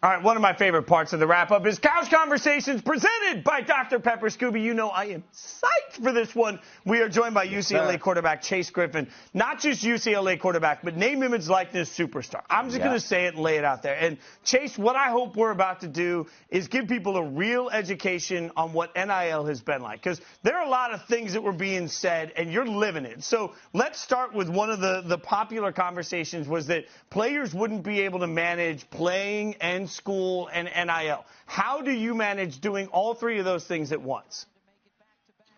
All right, one of my favorite parts of the wrap-up is Couch Conversations presented by Dr. Pepper. Scooby, you know I am psyched for this one. We are joined by UCLA quarterback Chase Griffin. Not just UCLA quarterback, but name, image, likeness superstar. I'm just going to say it and lay it out there. And, Chase, what I hope we're about to do is give people a real education on what NIL has been like. Because there are a lot of things that were being said, and you're living it. So let's start with one of the popular conversations was that players wouldn't be able to manage playing and school and NIL. How do you manage doing all three of those things at once?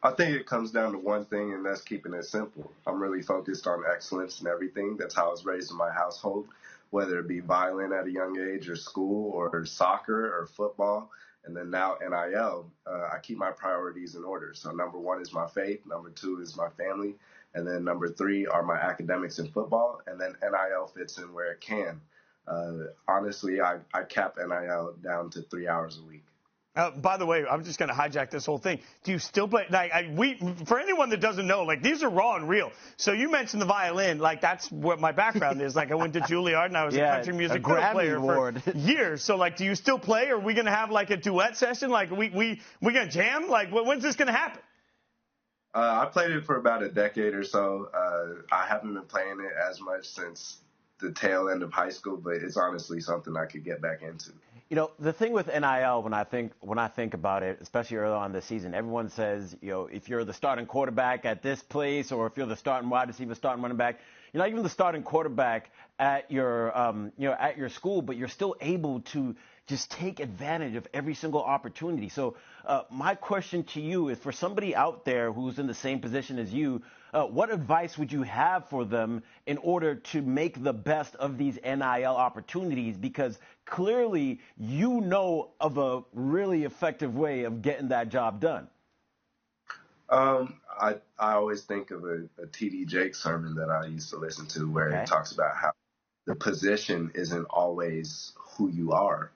I think it comes down to one thing, and that's keeping it simple. I'm really focused on excellence in everything. That's how I was raised in my household, whether it be violin at a young age or school or soccer or football. And then now NIL, I keep my priorities in order. So number one is my faith. Number two is my family. And then number three are my academics in football. And then NIL fits in where it can. Honestly, I cap NIL down to 3 hours a week. By the way, I'm just going to hijack this whole thing. Do you still play? For anyone that doesn't know, these are raw and real. So you mentioned the violin. That's what my background is. I went to Juilliard and I was a country music player for years. So, do you still play? Or are we going to have a duet session? We going to jam? When's this going to happen? I played it for about a decade or so. I haven't been playing it as much since the tail end of high school, but it's honestly something I could get back into. You know, the thing with NIL, when I think about it, especially early on this season, everyone says, if you're the starting quarterback at this place, or if you're the starting wide receiver, starting running back, you're not even the starting quarterback at your, at your school, but you're still able to just take advantage of every single opportunity. So my question to you is, for somebody out there who's in the same position as you, what advice would you have for them in order to make the best of these NIL opportunities? Because clearly you know of a really effective way of getting that job done. I always think of a T.D. Jakes sermon that I used to listen to where he talks about how the position isn't always who you are.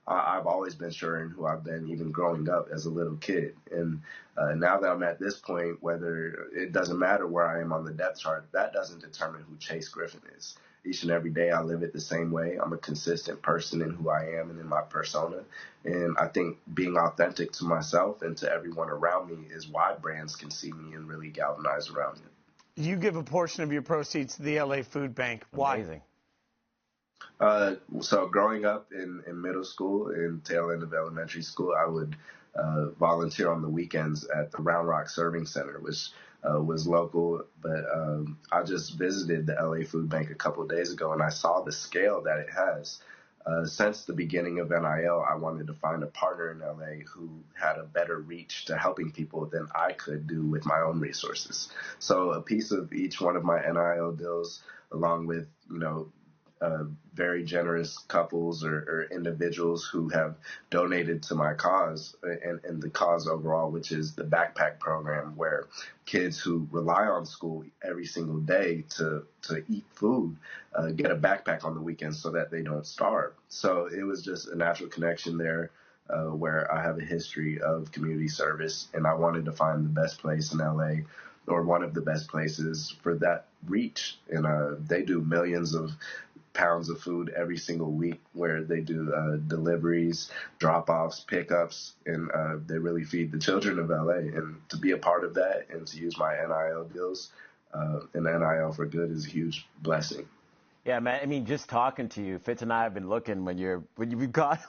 I've always been sure in who I've been, even growing up as a little kid. And now that I'm at this point, whether it doesn't matter where I am on the depth chart, that doesn't determine who Chase Griffin is. Each and every day I live it the same way. I'm a consistent person in who I am and in my persona. And I think being authentic to myself and to everyone around me is why brands can see me and really galvanize around me. You give a portion of your proceeds to the LA Food Bank. Why? Amazing. So growing up in middle school and tail end of elementary school, I would volunteer on the weekends at the Round Rock Serving Center, which was local. But I just visited the LA Food Bank a couple of days ago, and I saw the scale that it has. Since the beginning of NIL, I wanted to find a partner in LA who had a better reach to helping people than I could do with my own resources. So a piece of each one of my NIL deals, along with, very generous couples or individuals who have donated to my cause and the cause overall, which is the backpack program, where kids who rely on school every single day to eat food get a backpack on the weekends so that they don't starve. So it was just a natural connection there where I have a history of community service, and I wanted to find the best place in LA, or one of the best places for that reach. And they do millions of pounds of food every single week, where they do deliveries, drop-offs, pickups, and they really feed the children of LA. And to be a part of that and to use my NIL deals and NIL for good is a huge blessing. Yeah, man. I mean, just talking to you, Fitz and I have been looking when we've got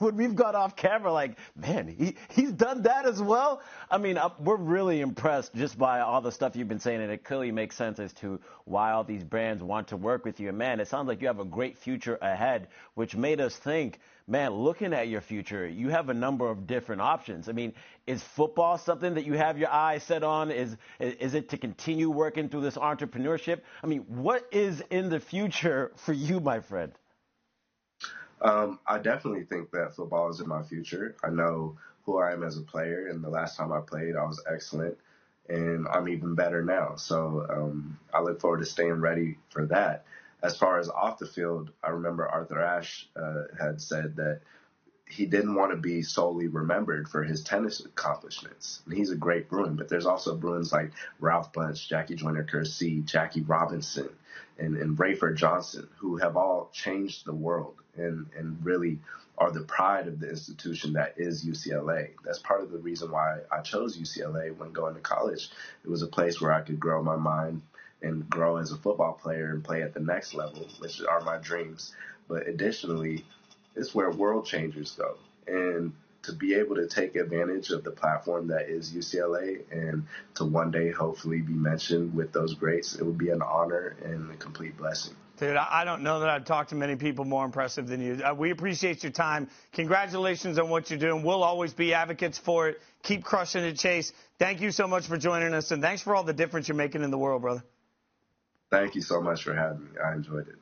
off camera, man, he's done that as well. I mean, we're really impressed just by all the stuff you've been saying, and it clearly makes sense as to why all these brands want to work with you. And man, it sounds like you have a great future ahead, which made us think, man, looking at your future, you have a number of different options. I mean, is football something that you have your eyes set on? Is it to continue working through this entrepreneurship? I mean, what is in the future for you, my friend? I definitely think that football is in my future. I know who I am as a player, and the last time I played, I was excellent, and I'm even better now. So I look forward to staying ready for that. As far as off the field, I remember Arthur Ashe had said that he didn't want to be solely remembered for his tennis accomplishments. And he's a great Bruin, but there's also Bruins like Ralph Bunch, Jackie Joyner-Kersee, Jackie Robinson, and Rayford Johnson, who have all changed the world. and really are the pride of the institution that is UCLA. That's part of the reason why I chose UCLA when going to college. It was a place where I could grow my mind and grow as a football player and play at the next level, which are my dreams. But additionally, it's where world changers go. And to be able to take advantage of the platform that is UCLA and to one day hopefully be mentioned with those greats, it would be an honor and a complete blessing. Dude, I don't know that I've talked to many people more impressive than you. We appreciate your time. Congratulations on what you're doing. We'll always be advocates for it. Keep crushing it, Chase. Thank you so much for joining us, and thanks for all the difference you're making in the world, brother. Thank you so much for having me. I enjoyed it.